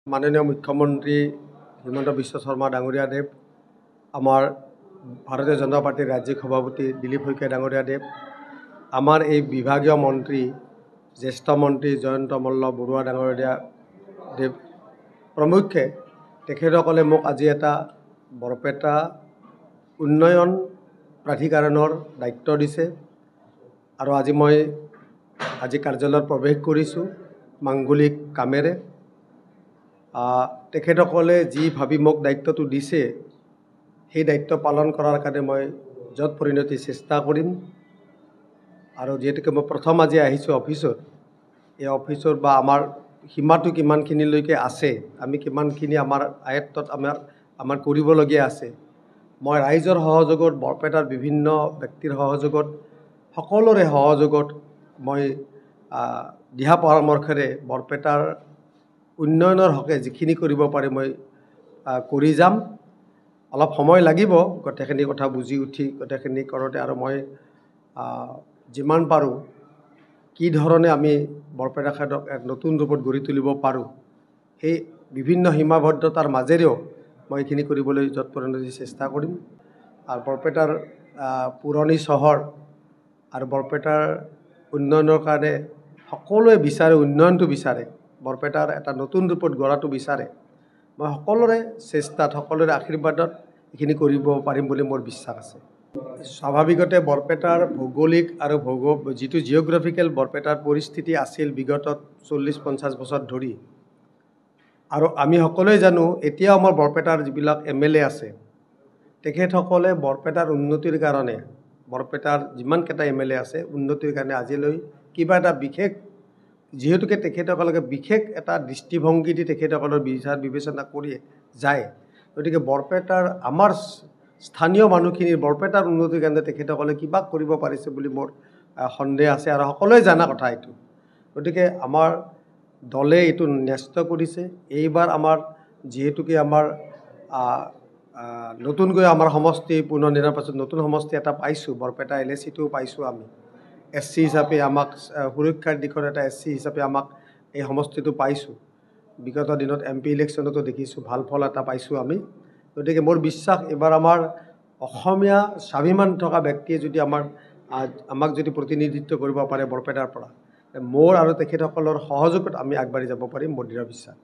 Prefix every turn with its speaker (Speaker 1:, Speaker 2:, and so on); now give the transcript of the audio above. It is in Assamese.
Speaker 1: মাননীয় মুখ্যমন্ত্ৰী হিমন্ত বিশ্ব শৰ্মা ডাঙৰীয়াদেৱ, আমাৰ ভাৰতীয় জনতা পাৰ্টিৰ ৰাজ্যিক সভাপতি দিলীপ শইকীয়া ডাঙৰীয়াদেৱ, আমাৰ এই বিভাগীয় মন্ত্ৰী জ্যেষ্ঠ মন্ত্ৰী জয়ন্ত মল্ল বৰুৱা ডাঙৰীয়াদেৱ প্ৰমুখ্যে তেখেতসকলে মোক আজি এটা বৰপেটা উন্নয়ন প্ৰাধিকৰণৰ দায়িত্ব দিছে আৰু মই কাৰ্যালয়ত প্ৰৱেশ কৰিছোঁ মাংগলিক কামেৰে। তেখেতসকলে যি ভাবি মোক দায়িত্বটো দিছে সেই দায়িত্ব পালন কৰাৰ কাৰণে মই য'ত পৰিণতি চেষ্টা কৰিম। আৰু যিহেতুকে মই প্ৰথম আজি আহিছোঁ অফিচত, এই অফিচৰ বা আমাৰ সীমাটো কিমানখিনিলৈকে আছে, আমি কিমানখিনি আমাৰ আয়ত্তত আমাৰ কৰিবলগীয়া আছে, মই ৰাইজৰ সহযোগত, বৰপেটাৰ বিভিন্ন ব্যক্তিৰ সহযোগত, সকলোৰে সহযোগত মই দিহা পৰামৰ্শেৰে বৰপেটাৰ উন্নয়নৰ হকে যিখিনি কৰিব পাৰি মই কৰি যাম। অলপ সময় লাগিব গোটেইখিনি কথা বুজি উঠি গোটেইখিনি কৰোঁতে, আৰু মই যিমান পাৰোঁ কি ধৰণে আমি বৰপেটাখনক এক নতুন ৰূপত গঢ়ি তুলিব পাৰোঁ, সেই বিভিন্ন সীমাবদ্ধতাৰ মাজেৰেও মই এইখিনি কৰিবলৈ য'ত পৰিণতি চেষ্টা কৰিম। আৰু বৰপেটাৰ পুৰণি চহৰ আৰু বৰপেটাৰ উন্নয়নৰ কাৰণে সকলোৱে বিচাৰে, উন্নয়নটো বিচাৰে, বৰপেটাৰ এটা নতুন ৰূপত গঢ়াটো বিচাৰে। মই সকলোৰে চেষ্টাত, সকলোৰে আশীৰ্বাদত এইখিনি কৰিব পাৰিম বুলি মোৰ বিশ্বাস আছে। স্বাভাৱিকতে বৰপেটাৰ ভৌগোলিক আৰু যিটো জিঅ'গ্ৰাফিকেল বৰপেটাৰ পৰিস্থিতি আছিল বিগত 40-50 বছৰ ধৰি, আৰু আমি সকলোৱে জানো এতিয়াও আমাৰ বৰপেটাৰ যিবিলাক MLA আছে তেখেতসকলে বৰপেটাৰ উন্নতিৰ কাৰণে, বৰপেটাৰ যিমানকেইটা MLA আছে উন্নতিৰ কাৰণে আজিলৈ কিবা এটা বিশেষ, যিহেতুকে তেখেতসকলে বিশেষ এটা দৃষ্টিভংগী দি তেখেতসকলৰ বিচাৰ বিবেচনা কৰি যায়, গতিকে বৰপেটাৰ আমাৰ স্থানীয় মানুহখিনিৰ বৰপেটাৰ উন্নতিৰ কাৰণে তেখেতসকলে কিবা কৰিব পাৰিছে বুলি মোৰ সন্দেহ আছে, আৰু সকলোৱে জানা কথা এইটো। গতিকে আমাৰ দলে এইটো ন্যস্ত কৰিছে। এইবাৰ আমাৰ যিহেতুকে আমাৰ নতুনকৈ আমাৰ সমষ্টি পুনৰ নিৰ্বাচনৰ পাছত নতুন সমষ্টি এটা পাইছোঁ, বৰপেটা LAC-টোও পাইছোঁ আমি। SC হিচাপে আমাক সুৰক্ষাৰ দিশত এটা SC হিচাপে আমাক এই সমষ্টিটো পাইছোঁ। বিগত দিনত MP ইলেকশ্যনতো দেখিছোঁ ভাল ফল এটা পাইছোঁ আমি। গতিকে মোৰ বিশ্বাস এইবাৰ আমাৰ অসমীয়া স্বাভিমান থকা ব্যক্তিয়ে যদি আমাক যদি প্ৰতিনিধিত্ব কৰিব পাৰে বৰপেটাৰ পৰা, মোৰ আৰু তেখেতসকলৰ সহযোগত আমি আগবাঢ়ি যাব পাৰিম, মোৰ দৃঢ় বিশ্বাস।